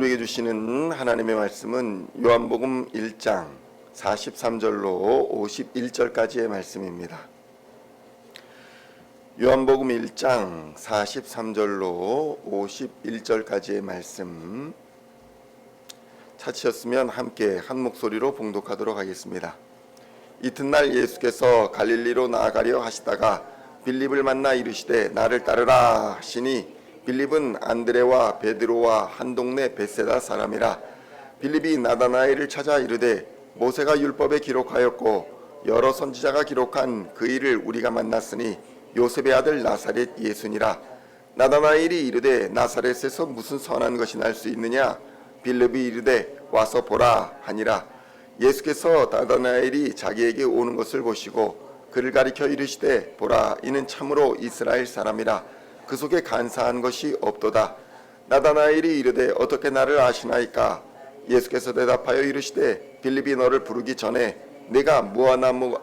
우리에게 주시는 하나님의 말씀은 요한복음 1장 43절로 51절까지의 말씀입니다. 요한복음 1장 43절로 51절까지의 말씀 찾으셨으면 함께 한 목소리로 봉독하도록 하겠습니다. 이튿날 예수께서 갈릴리로 나아가려 하시다가 빌립을 만나 이르시되 나를 따르라 하시니 빌립은 안드레와 베드로와 한 동네 벳세다 사람이라. 빌립이 나다나엘을 찾아 이르되 모세가 율법에 기록하였고 여러 선지자가 기록한 그 일을 우리가 만났으니 요셉의 아들 나사렛 예수니라. 나다나엘이 이르되 나사렛에서 무슨 선한 것이 날 수 있느냐? 빌립이 이르되 와서 보라 하니라. 예수께서 나다나엘이 자기에게 오는 것을 보시고 그를 가리켜 이르시되 보라 이는 참으로 이스라엘 사람이라. 그 속에 간사한 것이 없도다. 나다나엘이 이르되 어떻게 나를 아시나이까? 예수께서 대답하여 이르시되 빌립이 너를 부르기 전에 내가 무화나무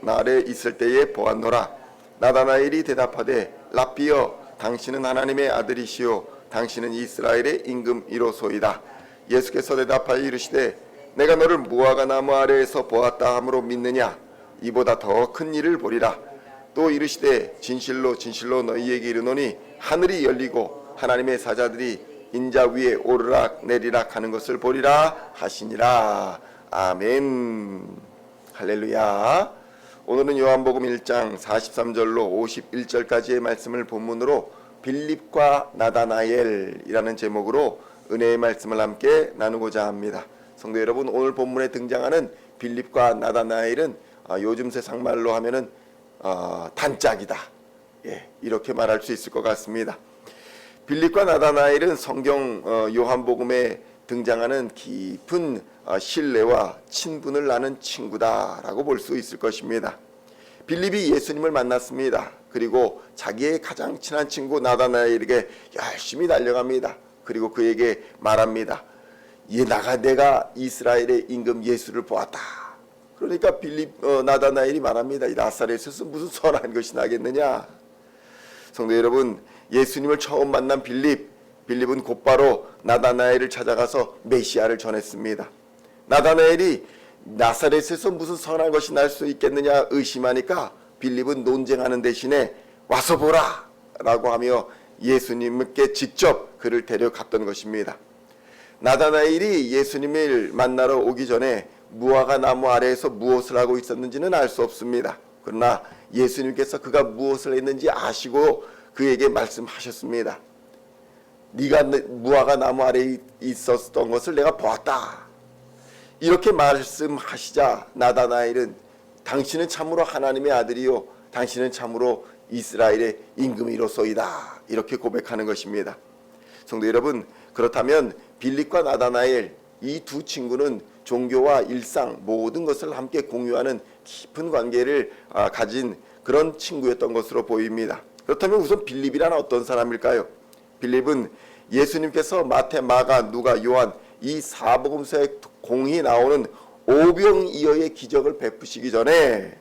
아래 있을 때에 보았노라. 나다나엘이 대답하되 랍비여 당신은 하나님의 아들이시요 당신은 이스라엘의 임금이로소이다. 예수께서 대답하여 이르시되 내가 너를 무화과나무 아래에서 보았다 함으로 믿느냐? 이보다 더 큰 일을 보리라. 또 이르시되 진실로 진실로 너희에게 이르노니 하늘이 열리고 하나님의 사자들이 인자 위에 오르락 내리락 하는 것을 보리라 하시니라. 아멘. 할렐루야. 오늘은 요한복음 1장 43절로 51절까지의 말씀을 본문으로 빌립과 나다나엘이라는 제목으로 은혜의 말씀을 함께 나누고자 합니다. 성도 여러분, 오늘 본문에 등장하는 빌립과 나다나엘은 요즘 세상 말로 하면은 단짝이다. 이렇게 말할 수 있을 것 같습니다. 빌립과 나다나엘은 성경 요한복음에 등장하는 깊은 신뢰와 친분을 나눈 친구다라고 볼 수 있을 것입니다. 빌립이 예수님을 만났습니다. 그리고 자기의 가장 친한 친구 나다나엘에게 열심히 달려갑니다. 그리고 그에게 말합니다. 내가 이스라엘의 임금 예수를 보았다. 그러니까 나다나엘이 말합니다. 이 나사렛에서 무슨 선한 것이 나겠느냐? 성도 여러분, 예수님을 처음 만난 빌립은 곧바로 나다나엘을 찾아가서 메시아를 전했습니다. 나다나엘이 나사렛에서 무슨 선한 것이 날 수 있겠느냐 의심하니까 빌립은 논쟁하는 대신에 와서 보라 라고 하며 예수님께 직접 그를 데려갔던 것입니다. 나다나엘이 예수님을 만나러 오기 전에 무화과 나무 아래에서 무엇을 하고 있었는지는 알 수 없습니다. 그러나 예수님께서 그가 무엇을 했는지 아시고 그에게 말씀하셨습니다. 네가 무화과 나무 아래에 있었던 것을 내가 보았다. 이렇게 말씀하시자 나다나엘은 당신은 참으로 하나님의 아들이요 당신은 참으로 이스라엘의 임금이로소이다. 이렇게 고백하는 것입니다. 성도 여러분, 그렇다면 빌립과 나다나엘 이 두 친구는 종교와 일상 모든 것을 함께 공유하는 깊은 관계를 가진 그런 친구였던 것으로 보입니다. 그렇다면 우선 빌립이란 어떤 사람일까요? 빌립은 예수님께서 마태, 마가, 누가, 요한 이 사복음서에 공히 나오는 오병이어의 기적을 베푸시기 전에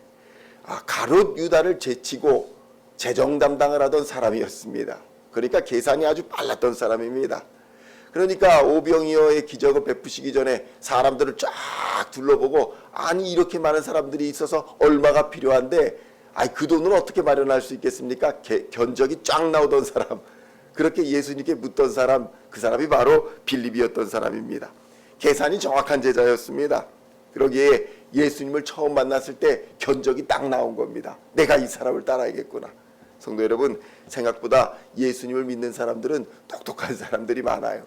가룟 유다를 제치고 재정 담당을 하던 사람이었습니다. 그러니까 계산이 아주 빨랐던 사람입니다. 그러니까 오병이어의 기적을 베푸시기 전에 사람들을 쫙 둘러보고 아니 이렇게 많은 사람들이 있어서 얼마가 필요한데 그 돈을 어떻게 마련할 수 있겠습니까? 견적이 쫙 나오던 사람, 그렇게 예수님께 묻던 사람, 그 사람이 바로 빌립이었던 사람입니다. 계산이 정확한 제자였습니다. 그러기에 예수님을 처음 만났을 때 견적이 딱 나온 겁니다. 내가 이 사람을 따라야겠구나. 성도 여러분, 생각보다 예수님을 믿는 사람들은 똑똑한 사람들이 많아요.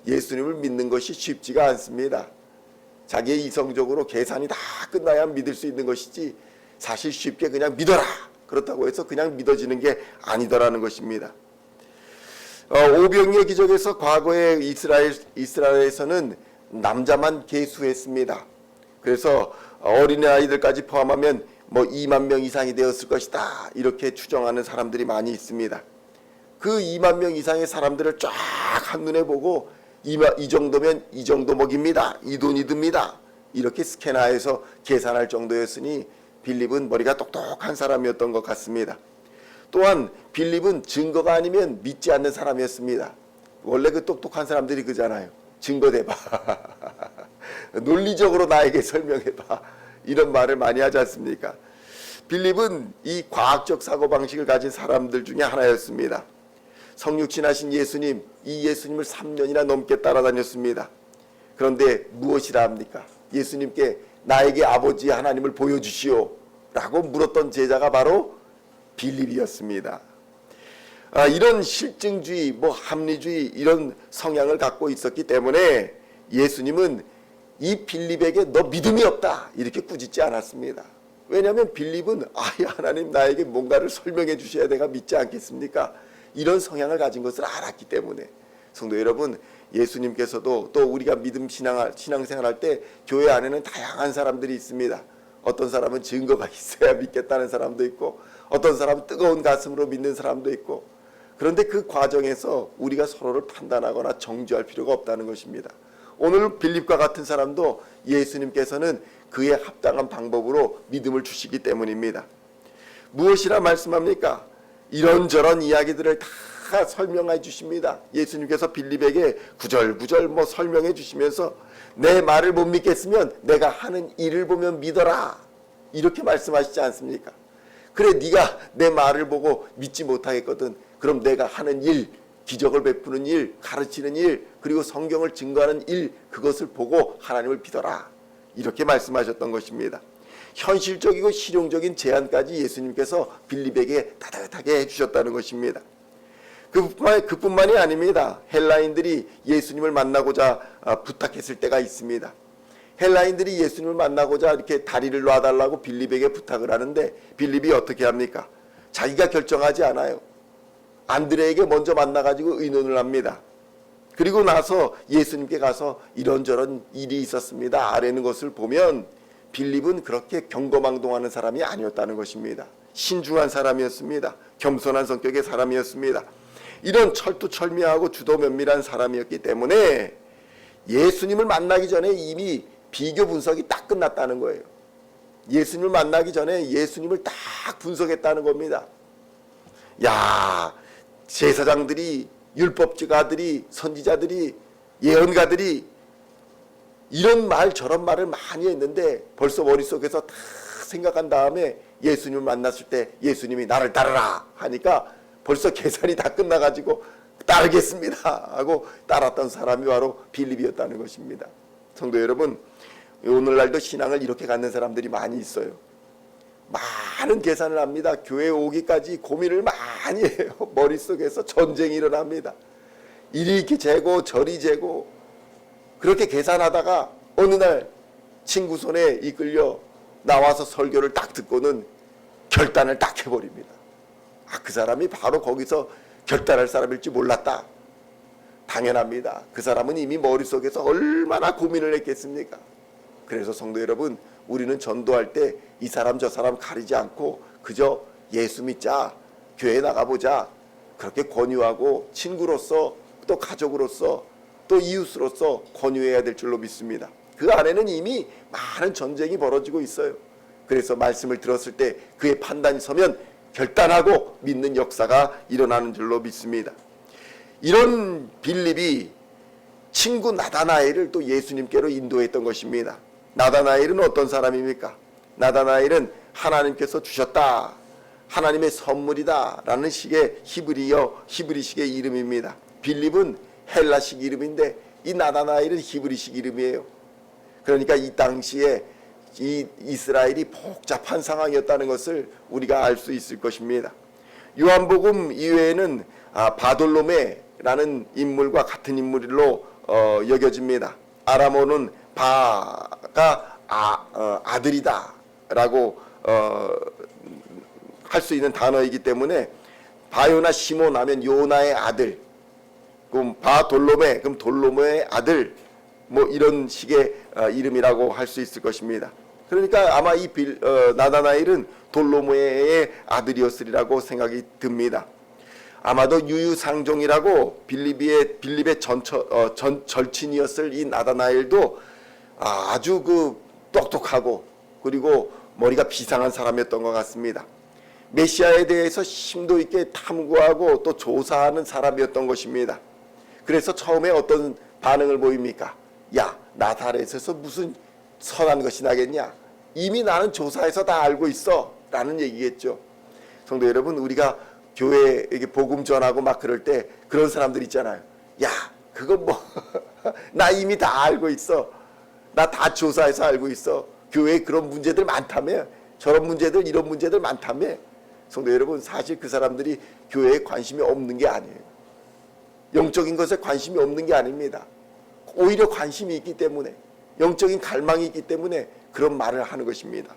예수님을 믿는 것이 쉽지가 않습니다. 자기의 이성적으로 계산이 다 끝나야 믿을 수 있는 것이지 사실 쉽게 그냥 믿어라 그렇다고 해서 그냥 믿어지는 게 아니더라는 것입니다. 오병이어 기적에서 과거에 이스라엘에서는 남자만 계수했습니다. 그래서 어린아이들까지 포함하면 2만 명 이상이 되었을 것이다 이렇게 추정하는 사람들이 많이 있습니다. 그 2만 명 이상의 사람들을 쫙 한눈에 보고 이 정도면 이 정도 먹입니다. 이 돈이 듭니다. 이렇게 스캐너해서 계산할 정도였으니 빌립은 머리가 똑똑한 사람이었던 것 같습니다. 또한 빌립은 증거가 아니면 믿지 않는 사람이었습니다. 원래 그 똑똑한 사람들이 그잖아요. 증거 대봐. 논리적으로 나에게 설명해봐. 이런 말을 많이 하지 않습니까? 빌립은 이 과학적 사고방식을 가진 사람들 중에 하나였습니다. 성육신하신 예수님, 이 예수님을 3년이나 넘게 따라다녔습니다. 그런데 무엇이라 합니까? 예수님께 나에게 아버지 하나님을 보여주시오 라고 물었던 제자가 바로 빌립이었습니다. 이런 실증주의, 합리주의 이런 성향을 갖고 있었기 때문에 예수님은 이 빌립에게 너 믿음이 없다 이렇게 꾸짖지 않았습니다. 왜냐하면 빌립은 하나님 나에게 뭔가를 설명해 주셔야 내가 믿지 않겠습니까? 이런 성향을 가진 것을 알았기 때문에. 성도 여러분, 예수님께서도 또 우리가 믿음 신앙생활할 때 교회 안에는 다양한 사람들이 있습니다. 어떤 사람은 증거가 있어야 믿겠다는 사람도 있고, 어떤 사람은 뜨거운 가슴으로 믿는 사람도 있고, 그런데 그 과정에서 우리가 서로를 판단하거나 정죄할 필요가 없다는 것입니다. 오늘 빌립과 같은 사람도 예수님께서는 그에 합당한 방법으로 믿음을 주시기 때문입니다. 무엇이라 말씀합니까? 이런저런 이야기들을 다 설명해 주십니다. 예수님께서 빌립에게 구절구절 설명해 주시면서 내 말을 못 믿겠으면 내가 하는 일을 보면 믿어라 이렇게 말씀하시지 않습니까? 그래, 네가 내 말을 보고 믿지 못하겠거든. 그럼 내가 하는 일, 기적을 베푸는 일, 가르치는 일, 그리고 성경을 증거하는 일, 그것을 보고 하나님을 믿어라 이렇게 말씀하셨던 것입니다. 현실적이고 실용적인 제안까지 예수님께서 빌립에게 따뜻하게 해주셨다는 것입니다. 그뿐만이 아닙니다. 헬라인들이 예수님을 만나고자 부탁했을 때가 있습니다. 헬라인들이 예수님을 만나고자 이렇게 다리를 놔달라고 빌립에게 부탁을 하는데 빌립이 어떻게 합니까? 자기가 결정하지 않아요. 안드레에게 먼저 만나가지고 의논을 합니다. 그리고 나서 예수님께 가서 이런저런 일이 있었습니다 아라는 것을 보면 빌립은 그렇게 경거망동하는 사람이 아니었다는 것입니다. 신중한 사람이었습니다. 겸손한 성격의 사람이었습니다. 이런 철두철미하고 주도면밀한 사람이었기 때문에 예수님을 만나기 전에 이미 비교 분석이 딱 끝났다는 거예요. 예수님을 만나기 전에 예수님을 딱 분석했다는 겁니다. 야, 제사장들이, 율법주가들이, 선지자들이, 예언가들이 이런 말 저런 말을 많이 했는데 벌써 머릿속에서 다 생각한 다음에 예수님을 만났을 때 예수님이 나를 따르라 하니까 벌써 계산이 다 끝나가지고 따르겠습니다 하고 따랐던 사람이 바로 빌립이었다는 것입니다. 성도 여러분, 오늘날도 신앙을 이렇게 갖는 사람들이 많이 있어요. 많은 계산을 합니다. 교회 오기까지 고민을 많이 해요. 머릿속에서 전쟁이 일어납니다. 이리 재고 저리 재고 그렇게 계산하다가 어느 날 친구 손에 이끌려 나와서 설교를 딱 듣고는 결단을 딱 해버립니다. 그 사람이 바로 거기서 결단할 사람일지 몰랐다. 당연합니다. 그 사람은 이미 머릿속에서 얼마나 고민을 했겠습니까? 그래서 성도 여러분, 우리는 전도할 때 이 사람 저 사람 가리지 않고 그저 예수 믿자, 교회 나가보자 그렇게 권유하고 친구로서 또 가족으로서 또 이웃으로서 권유해야 될 줄로 믿습니다. 그 안에는 이미 많은 전쟁이 벌어지고 있어요. 그래서 말씀을 들었을 때 그의 판단이 서면 결단하고 믿는 역사가 일어나는 줄로 믿습니다. 이런 빌립이 친구 나다나엘을 또 예수님께로 인도했던 것입니다. 나다나엘은 어떤 사람입니까? 나다나엘은 하나님께서 주셨다, 하나님의 선물이다 라는 식의 히브리식의 이름입니다. 빌립은 헬라식 이름인데 이 나다나엘은 히브리식 이름이에요. 그러니까 이 당시에 이 이스라엘이 복잡한 상황이었다는 것을 우리가 알 수 있을 것입니다. 요한복음 이외에는 바돌로메라는 인물과 같은 인물로 여겨집니다. 아람어는 바가 아들이다 라고 할 수 있는 단어이기 때문에 바요나 시몬 하면 요나의 아들, 그럼 바돌로메 그럼 돌로메의 아들, 이런 식의 이름이라고 할 수 있을 것입니다. 그러니까 아마 이 나다나엘은 돌로메의 아들이었으리라고 생각이 듭니다. 아마도 유유상종이라고 빌립의 절친이었을 이 나다나엘도 아주 똑똑하고 그리고 머리가 비상한 사람이었던 것 같습니다. 메시아에 대해서 심도 있게 탐구하고 또 조사하는 사람이었던 것입니다. 그래서 처음에 어떤 반응을 보입니까? 야, 나사렛에서 무슨 선한 것이 나겠냐? 이미 나는 조사해서 다 알고 있어 라는 얘기겠죠. 성도 여러분, 우리가 교회에 복음 전하고 막 그럴 때 그런 사람들 있잖아요. 야, 그거 뭐 나 이미 다 알고 있어. 나 다 조사해서 알고 있어. 교회에 그런 문제들 많다며. 저런 문제들 이런 문제들 많다며. 성도 여러분, 사실 그 사람들이 교회에 관심이 없는 게 아니에요. 영적인 것에 관심이 없는 게 아닙니다. 오히려 관심이 있기 때문에, 영적인 갈망이 있기 때문에 그런 말을 하는 것입니다.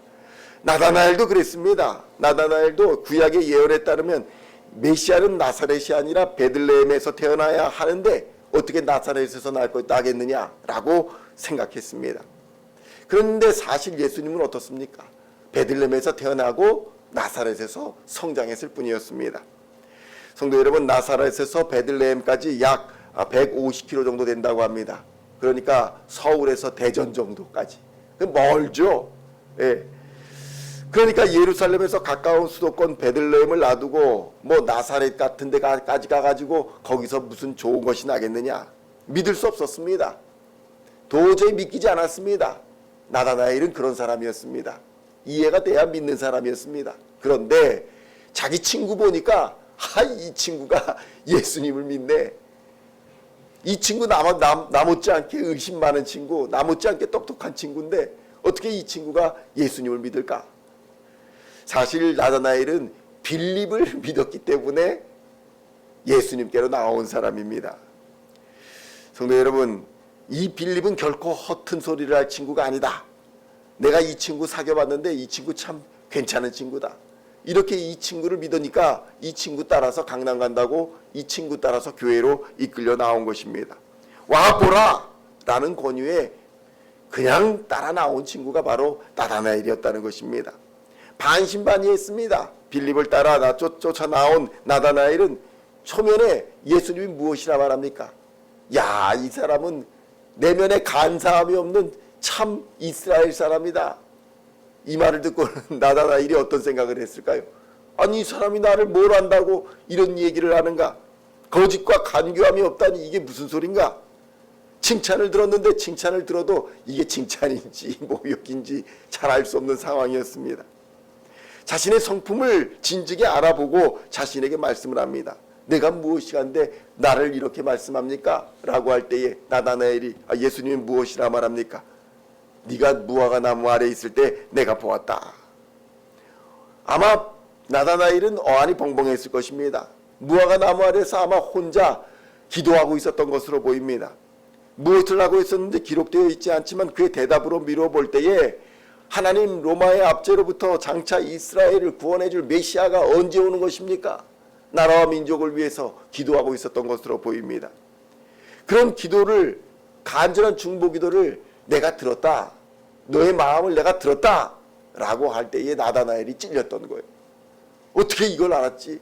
나다나엘도 그랬습니다. 나다나엘도 구약의 예언에 따르면 메시아는 나사렛이 아니라 베들레헴에서 태어나야 하는데 어떻게 나사렛에서 나겠느냐라고 생각했습니다. 그런데 사실 예수님은 어떻습니까? 베들레헴에서 태어나고 나사렛에서 성장했을 뿐이었습니다. 성도 여러분, 나사렛에서 베들레헴까지 약 150km 정도 된다고 합니다. 그러니까 서울에서 대전 정도까지. 멀죠. 예. 그러니까 예루살렘에서 가까운 수도권 베들레헴을 놔두고 뭐 나사렛 같은 데까지 가가지고 거기서 무슨 좋은 것이 나겠느냐. 믿을 수 없었습니다. 도저히 믿기지 않았습니다. 나다나엘은 그런 사람이었습니다. 이해가 돼야 믿는 사람이었습니다. 그런데 자기 친구 보니까 이 친구가 예수님을 믿네. 이 친구 나못지 않게 의심 많은 친구, 나못지 않게 똑똑한 친구인데 어떻게 이 친구가 예수님을 믿을까? 사실 나다나엘은 빌립을 믿었기 때문에 예수님께로 나온 사람입니다. 성도 여러분, 이 빌립은 결코 허튼 소리를 할 친구가 아니다. 내가 이 친구 사귀어봤는데 이 친구 참 괜찮은 친구다. 이렇게 이 친구를 믿으니까 이 친구 따라서 강남 간다고 이 친구 따라서 교회로 이끌려 나온 것입니다. 와보라! 라는 권유에 그냥 따라 나온 친구가 바로 나다나엘이었다는 것입니다. 반신반의했습니다. 빌립을 따라 쫓아 나온 나다나엘은 초면에 예수님이 무엇이라 말합니까? 야, 이 사람은 내면에 간사함이 없는 참 이스라엘 사람이다. 이 말을 듣고 나다나엘이 어떤 생각을 했을까요? 아니, 이 사람이 나를 뭘 안다고 이런 얘기를 하는가? 거짓과 간교함이 없다니 이게 무슨 소린가? 칭찬을 들었는데 칭찬을 들어도 이게 칭찬인지 모욕인지 잘 알 수 없는 상황이었습니다. 자신의 성품을 진즉에 알아보고 자신에게 말씀을 합니다. 내가 무엇이간데 나를 이렇게 말씀합니까? 라고 할 때에 나다나엘이 예수님이 무엇이라 말합니까? 네가 무화과 나무 아래 있을 때 내가 보았다. 아마 나다나엘은 어안이 벙벙했을 것입니다. 무화과 나무 아래서 아마 혼자 기도하고 있었던 것으로 보입니다. 무엇을 하고 있었는지 기록되어 있지 않지만 그의 대답으로 미뤄볼 때에 하나님, 로마의 압제로부터 장차 이스라엘을 구원해 줄 메시아가 언제 오는 것입니까? 나라와 민족을 위해서 기도하고 있었던 것으로 보입니다. 그런 기도를, 간절한 중보 기도를 내가 들었다. 너의 마음을 내가 들었다. 라고 할 때에 나다나엘이 찔렸던 거예요. 어떻게 이걸 알았지?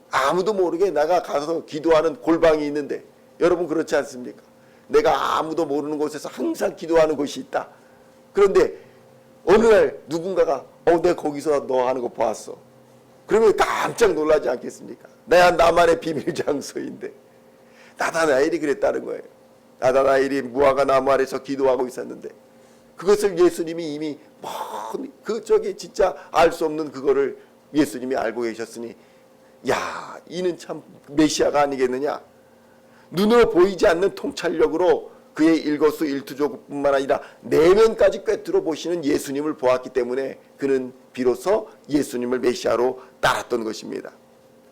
아무도 모르게 내가 가서 기도하는 골방이 있는데, 여러분 그렇지 않습니까? 내가 아무도 모르는 곳에서 항상 기도하는 곳이 있다. 그런데 어느 날 누군가가 내가 거기서 너 하는 거 보았어. 그러면 깜짝 놀라지 않겠습니까? 나만의 비밀 장소인데. 나다나엘이 그랬다는 거예요. 나다나엘이 무화과 나무 아래서 기도하고 있었는데 그것을 예수님이 이미 진짜 알 수 없는 그거를 예수님이 알고 계셨으니 야, 이는 참 메시아가 아니겠느냐. 눈으로 보이지 않는 통찰력으로 그의 일거수일투족뿐만 아니라 내면까지 꿰뚫어 보시는 예수님을 보았기 때문에 그는 비로소 예수님을 메시아로 따랐던 것입니다.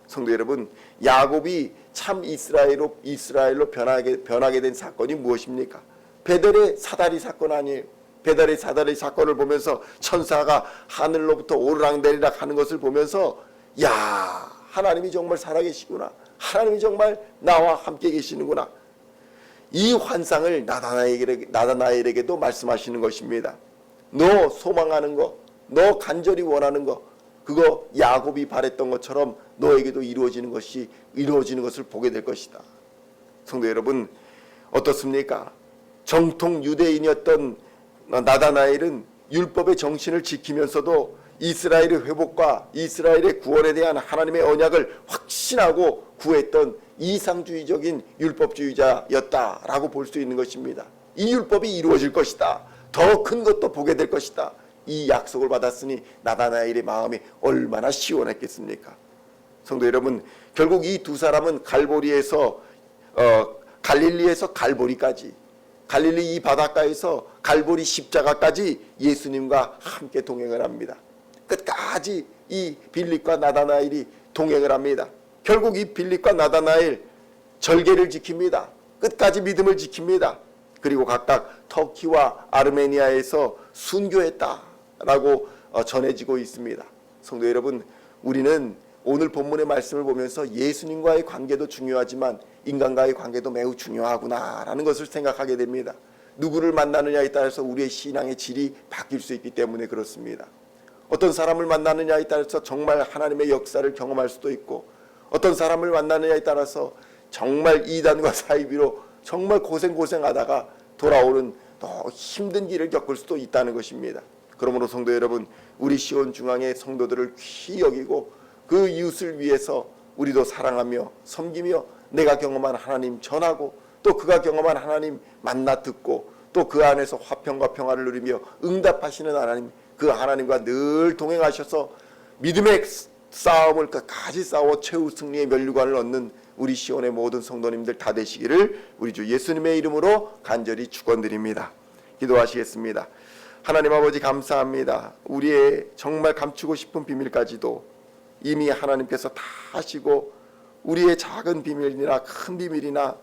성도 여러분, 야곱이 참 이스라엘로 변하게 된 사건이 무엇입니까? 베델의 사다리 사건 아니에요. 베델의 사다리 사건을 보면서 천사가 하늘로부터 오르락내리락 하는 것을 보면서 야, 하나님이 정말 살아계시구나. 하나님이 정말 나와 함께 계시는구나. 이 환상을 나다나엘에게도 말씀하시는 것입니다. 너 소망하는 거, 너 간절히 원하는 거, 그거 야곱이 바랬던 것처럼 너에게도 이루어지는 것을 보게 될 것이다. 성도 여러분, 어떻습니까? 정통 유대인이었던 나다나엘은 율법의 정신을 지키면서도 이스라엘의 회복과 이스라엘의 구원에 대한 하나님의 언약을 확신하고 구했던 이상주의적인 율법주의자였다라고 볼 수 있는 것입니다. 이 율법이 이루어질 것이다. 더 큰 것도 보게 될 것이다. 이 약속을 받았으니 나다나엘의 마음이 얼마나 시원했겠습니까? 성도 여러분, 결국 이 두 사람은 갈릴리에서 갈보리까지, 갈릴리 이 바닷가에서 갈보리 십자가까지 예수님과 함께 동행을 합니다. 끝까지 이 빌립과 나다나엘이 동행을 합니다. 결국 이 빌립과 나다나엘 절개를 지킵니다. 끝까지 믿음을 지킵니다. 그리고 각각 터키와 아르메니아에서 순교했다라고 전해지고 있습니다. 성도 여러분, 우리는 오늘 본문의 말씀을 보면서 예수님과의 관계도 중요하지만 인간과의 관계도 매우 중요하구나라는 것을 생각하게 됩니다. 누구를 만나느냐에 따라서 우리의 신앙의 질이 바뀔 수 있기 때문에 그렇습니다. 어떤 사람을 만나느냐에 따라서 정말 하나님의 역사를 경험할 수도 있고, 어떤 사람을 만나느냐에 따라서 정말 이단과 사이비로 정말 고생하다가 돌아오는 더 힘든 길을 겪을 수도 있다는 것입니다. 그러므로 성도 여러분, 우리 시온 중앙의 성도들을 귀히 여기고 그 이웃을 위해서 우리도 사랑하며 섬기며 내가 경험한 하나님 전하고, 또 그가 경험한 하나님 만나 듣고, 또 그 안에서 화평과 평화를 누리며 응답하시는 하나님, 그 하나님과 늘 동행하셔서 믿음의 싸움을 끝까지 싸워 최후 승리의 면류관을 얻는 우리 시온의 모든 성도님들 다 되시기를 우리 주 예수님의 이름으로 간절히 축원드립니다. 기도하시겠습니다. 하나님 아버지, 감사합니다. 우리의 정말 감추고 싶은 비밀까지도 이미 하나님께서 다 아시고, 우리의 작은 비밀이나 큰 비밀이나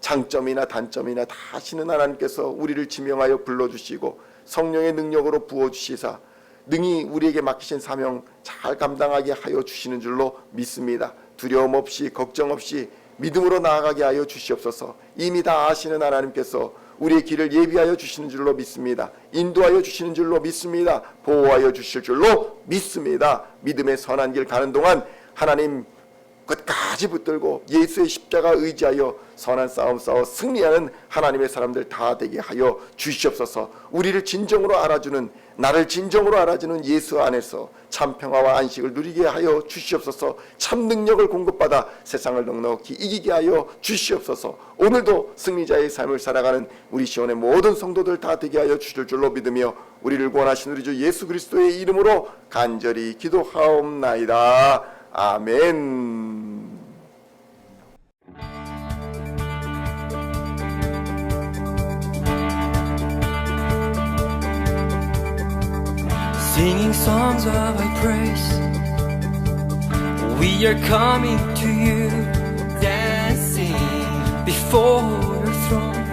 장점이나 단점이나 다 아시는 하나님께서 우리를 지명하여 불러주시고 성령의 능력으로 부어주시사 능히 우리에게 맡기신 사명 잘 감당하게 하여 주시는 줄로 믿습니다. 두려움 없이 걱정 없이 믿음으로 나아가게 하여 주시옵소서. 이미 다 아시는 하나님께서 우리의 길을 예비하여 주시는 줄로 믿습니다. 인도하여 주시는 줄로 믿습니다. 보호하여 주실 줄로 믿습니다. 믿음의 선한 길 가는 동안 하나님 끝까지 붙들고 예수의 십자가 의지하여 선한 싸움 싸워 승리하는 하나님의 사람들 다 되게 하여 주시옵소서. 우리를 진정으로 알아주는, 나를 진정으로 알아주는 예수 안에서 참 평화와 안식을 누리게 하여 주시옵소서. 참 능력을 공급받아 세상을 넉넉히 이기게 하여 주시옵소서. 오늘도 승리자의 삶을 살아가는 우리 시온의 모든 성도들 다 되게 하여 주실 줄로 믿으며 우리를 구원하신 우리 주 예수 그리스도의 이름으로 간절히 기도하옵나이다. 아멘. Singing songs of thy praise, we are coming to you, dancing before your throne.